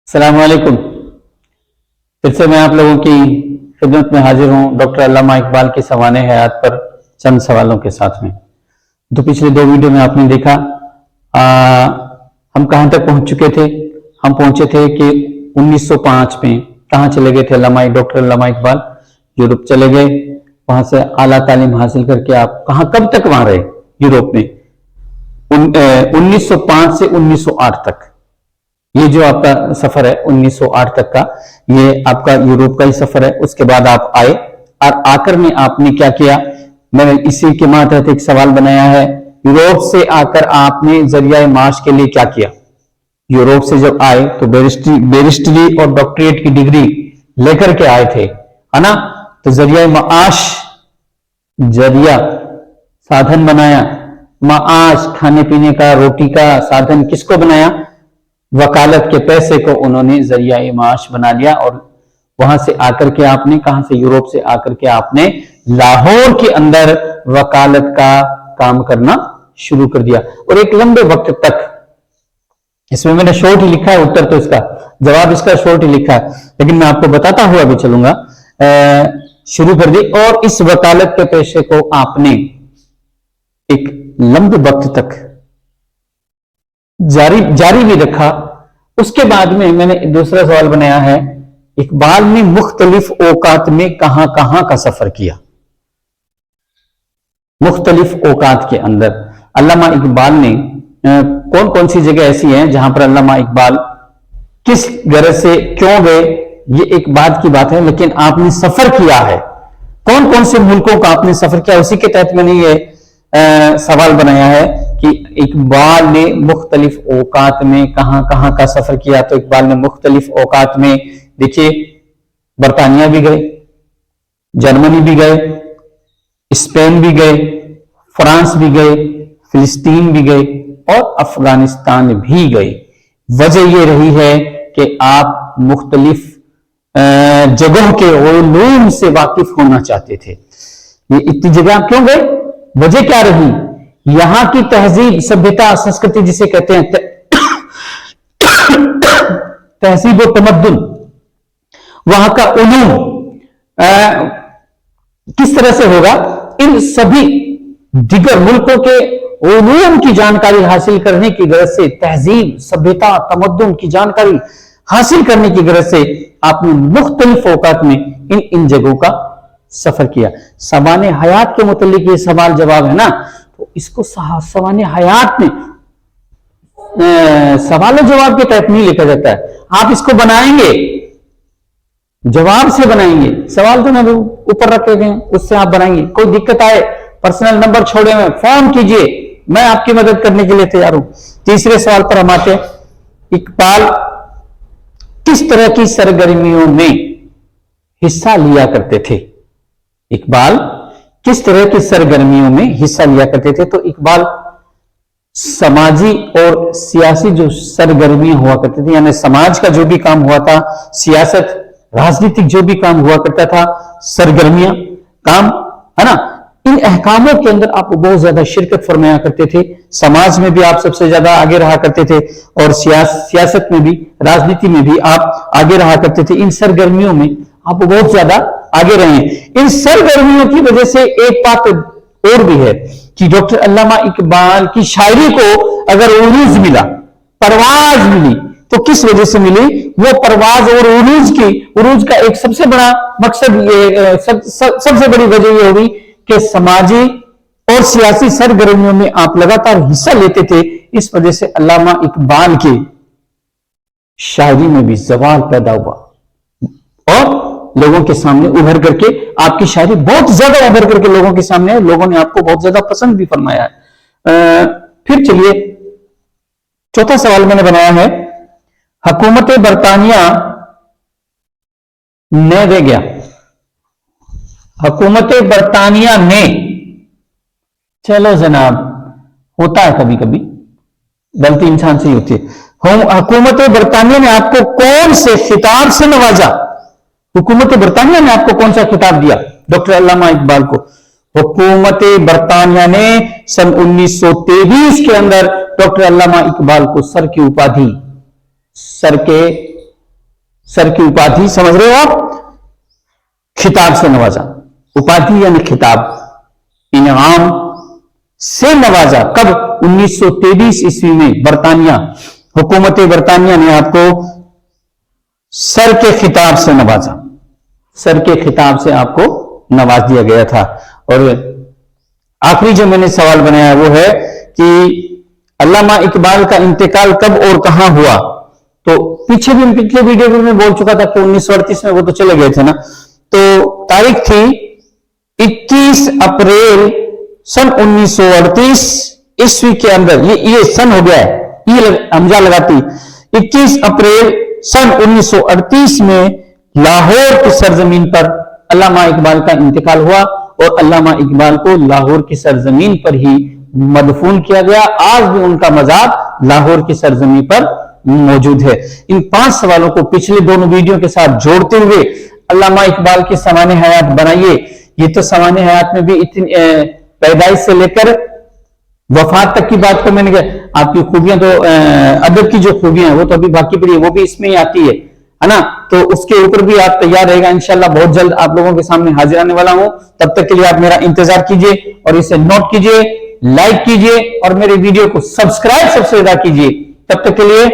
अस्सलाम वालेकुम। फिर से मैं आप लोगों की खिदमत में हाजिर हूँ डॉक्टर अल्लामा इकबाल के सवाने हयात पर चंद सवालों के साथ में। तो पिछले दो वीडियो में आपने देखा हम कहाँ तक पहुंच चुके थे। हम पहुंचे थे कि 1905 में कहाँ चले गए थे डॉक्टर अल्लामा इकबाल? यूरोप चले गए। वहां से आला तालीम हासिल करके आप कहाँ कब तक वहां रहे? यूरोप में 1905 से 1908 तक। ये जो आपका सफर है 1908 तक का, ये आपका यूरोप का ही सफर है। उसके बाद आप आए और आकर में आपने क्या किया? मैंने इसी के मातहत एक सवाल बनाया है, यूरोप से आकर आपने जरिया माश के लिए क्या किया? यूरोप से जब आए तो बैरिस्ट्री और डॉक्टरेट की डिग्री लेकर के आए थे, है ना? तो जरिया माश, जरिया साधन बनाया, माश खाने पीने का, रोटी का साधन किसको बनाया? वकालत के पैसे को उन्होंने जरिया माश बना लिया। और वहां से आकर के आपने, कहां से? यूरोप से आकर के आपने लाहौर के अंदर वकालत का काम करना शुरू कर दिया। और एक लंबे वक्त तक, इसमें मैंने शॉर्ट ही लिखा है उत्तर, तो इसका जवाब इसका शॉर्ट ही लिखा है, लेकिन मैं आपको बताता हुआ भी चलूंगा। शुरू कर दी और इस वकालत के पेशे को आपने एक लंबे वक्त तक जारी भी रखा। उसके बाद में मैंने दूसरा सवाल बनाया है, इकबाल ने मुख्तलिफ औकात में कहां कहां का सफर किया? मुख्तलिफ औकात के अंदर अल्लामा इकबाल ने कौन कौन सी जगह ऐसी हैं जहां पर अल्लामा इकबाल किस गरज से क्यों गए, ये एक बात की बात है, लेकिन आपने सफर किया है, कौन कौन से मुल्कों का आपने सफर किया? उसी के तहत मैंने ये सवाल बनाया है कि इकबाल ने मुख्तलिफ औकात में कहां कहां का सफर किया। तो इकबाल ने मुख्तलिफ औकात में, देखिए, बरतानिया भी गए, जर्मनी भी गए, स्पेन भी गए, फ्रांस भी गए, फिलिस्तीन भी गए और अफगानिस्तान भी गए। वजह यह रही है कि आप मुख्तलिफ जगहों के उलूम से वाकिफ होना चाहते थे। ये इतनी जगह आप क्यों गए? वजह क्या रही? यहां की तहजीब, सभ्यता, संस्कृति जिसे कहते हैं तहजीब और तमद्दुन, वहां का उलूम किस तरह से होगा? इन सभी दिगर मुल्कों के उलूम की जानकारी हासिल करने की गरज से, तहजीब, सभ्यता, तमद्दुन की जानकारी हासिल करने की गरज से आपने मुख्तलिफ औकात में इन जगहों का सफर किया। सवाने हयात के मुतालिक ये सवाल जवाब है ना, तो इसको सवाने हयात में सवाल जवाब के तहत नहीं लिखा जाता है। आप इसको बनाएंगे, जवाब से बनाएंगे, सवाल तो मैं ऊपर रखे गए उससे आप बनाएंगे। कोई दिक्कत आए, पर्सनल नंबर छोड़े में फोन कीजिए, मैं आपकी मदद करने के लिए तैयार हूं। तीसरे सवाल पर हम आते हैं, इकबाल किस तरह की सरगर्मियों में हिस्सा लिया करते थे? इकबाल किस तरह की सरगर्मियों में हिस्सा लिया करते थे? तो इकबाल समाजी और सियासी जो सरगर्मियां हुआ करती थी, यानी समाज का जो भी काम हुआ था, सियासत, राजनीतिक जो भी काम हुआ करता था, सरगर्मियां, काम, है ना, इन अहकामों के अंदर आप बहुत ज्यादा शिरकत फरमाया करते थे। समाज में भी आप सबसे ज्यादा आगे रहा करते थे और सियासत में भी, राजनीति में भी आप आगे रहा करते थे। इन सरगर्मियों में आप बहुत ज्यादा आगे रहे। इन सरगर्मियों की वजह से एक बात और भी है कि डॉक्टर अल्लामा इकबाल की शायरी को अगर उरूज मिला, परवाज मिली, तो किस वजह से मिली? वो परवाज और उरूज का एक सबसे बड़ा मकसद ये, सबसे बड़ी वजह ये होगी कि समाजी और सियासी सरगर्मियों में आप लगातार हिस्सा लेते थे। इस वजह से अल्लामा इकबाल के शायरी में भी जवाल पैदा हुआ और लोगों के सामने उभर करके आपकी शायरी बहुत ज्यादा उभर करके लोगों के सामने है। लोगों ने आपको बहुत ज्यादा पसंद भी फरमाया है। फिर चलिए, चौथा सवाल मैंने बनाया है, हुकूमत बरतानिया ने दे गया, हुकूमत बरतानिया ने, चलो जनाब, होता है कभी कभी, गलती इंसान से ही होती है। हुकूमत बरतानिया ने आपको कौन से खिताब से नवाजा? हुकूमत बरतानिया ने आपको कौन सा खिताब दिया डॉक्टर अल्लामा इकबाल को? हुकूमत बरतानिया ने सन 1923 के अंदर डॉक्टर अल्लामा इकबाल को सर की उपाधि, सर के सर की उपाधि समझ रहे हो आप, खिताब से नवाजा, उपाधि यानी खिताब, इनाम से नवाजा। कब? 1923 ईस्वी में बरतानिया, हुकूमत बरतानिया ने आपको सर के खिताब से नवाजा, सर के खिताब से आपको नवाज दिया गया था। और आखिरी जो मैंने सवाल बनाया वो है कि अल्लामा इकबाल का इंतकाल कब और कहां हुआ। तो पीछे भी पिछले वीडियो में मैं बोल चुका था कि 1938 में वो तो चले गए थे ना। तो तारीख थी 21 अप्रैल सन 1938 ईस्वी के अंदर, ये सन हो गया है, ये हमजा लगाती, 21 अप्रैल सन 1938 में लाहौर की सरजमीन पर अल्लामा इकबाल का इंतकाल हुआ और अल्लामा इकबाल को लाहौर की सरजमीन पर ही मदफून किया गया। आज भी उनका मज़ार लाहौर की सरजमीन पर मौजूद है। इन 5 सवालों को पिछले दोनों वीडियो के साथ जोड़ते हुए अल्लामा इकबाल की सामान्य हयात बनाइए। ये तो सामान्य हयात में भी इतनी पैदाइश से लेकर वफात तक की बात को मैंने कहा, आपकी खूबियां तो अदब की जो खूबियां हैं वो तो अभी बाकी पड़ी है, वो भी इसमें ही आती है ना। तो उसके ऊपर भी आप तैयार रहेगा इंशाल्लाह, बहुत जल्द आप लोगों के सामने हाजिर आने वाला हूं। तब तक के लिए आप मेरा इंतजार कीजिए और इसे नोट कीजिए, लाइक कीजिए और मेरे वीडियो को सब्सक्राइब सबसे ज्यादा कीजिए। तब तक के लिए